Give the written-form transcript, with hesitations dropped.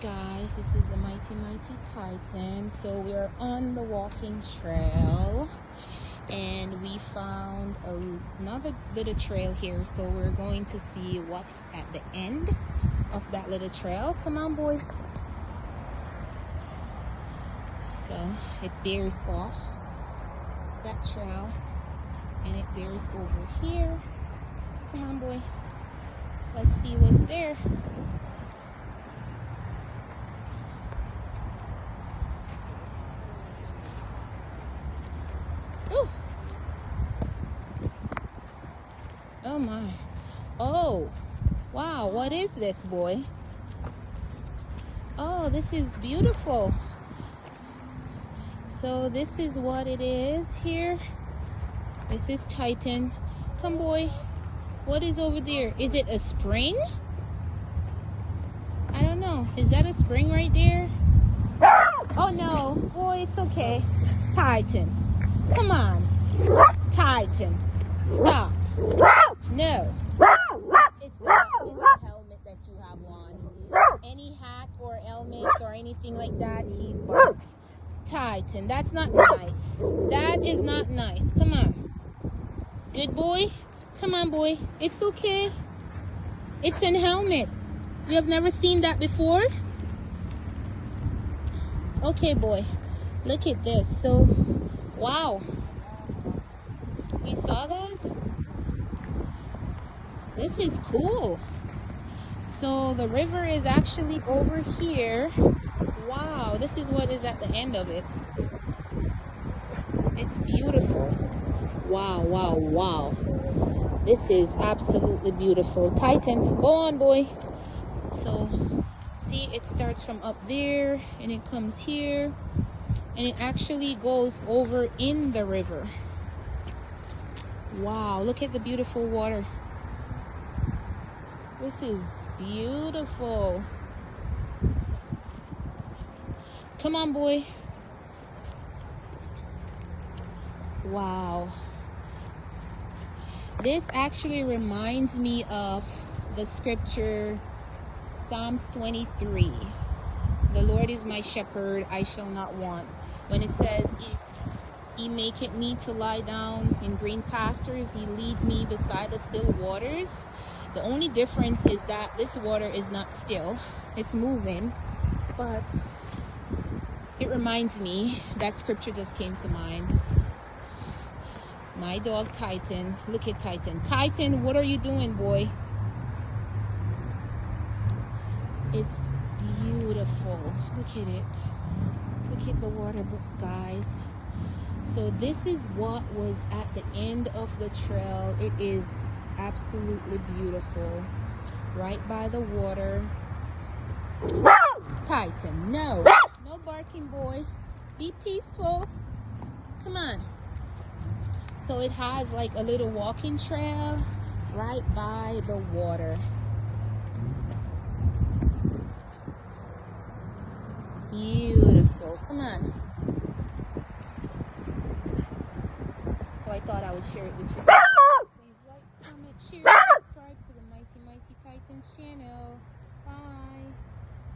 guys, this is the Mighty Titan. So we're on the walking trail and we found another little trail here, so we're going to see what's at the end of that little trail. Come on, boy. So it bears off that trail and it bears over here. Come on, boy, let's see what's there. Ooh. Oh my. Oh wow, what is this, boy? Oh, this is beautiful. So this is what it is here. This is Titan. Come, boy. What is over there? Is it a spring? I don't know. Is that a spring right there? Oh no, boy, it's okay. Titan, come on. Titan, stop. No. It's the helmet that you have on. Any hat or helmet or anything like that, he barks. Titan, that's not nice. That is not nice. Come on. Good boy. Come on, boy. It's okay. It's an helmet. You have never seen that before? Okay, boy. Look at this. So, wow. You saw that? This is cool. So the river is actually over here. Wow, this is what is at the end of it. It's beautiful. Wow, wow, wow. This is absolutely beautiful. Titan, go on, boy. So, see, it starts from up there and it comes here and it actually goes over in the river. Wow, look at the beautiful water. This is beautiful. Come on, boy. Wow. This actually reminds me of the scripture Psalms 23. The Lord is my shepherd, I shall not want. When it says, He maketh me to lie down in green pastures, He leads me beside the still waters. The only difference is that this water is not still, it's moving. But it reminds me, that scripture just came to mind. My dog Titan, look at Titan. Titan, what are you doing, boy? It's beautiful. Look at it. Look at the water, guys. So this is what was at the end of the trail. It is absolutely beautiful. Right by the water. Titan, no. No barking, boy. Be peaceful. Come on. So it has like a little walking trail right by the water. Beautiful. Come on. So I thought I would share it with you. Please like, comment, share, subscribe to the Mighty Titans channel. Bye.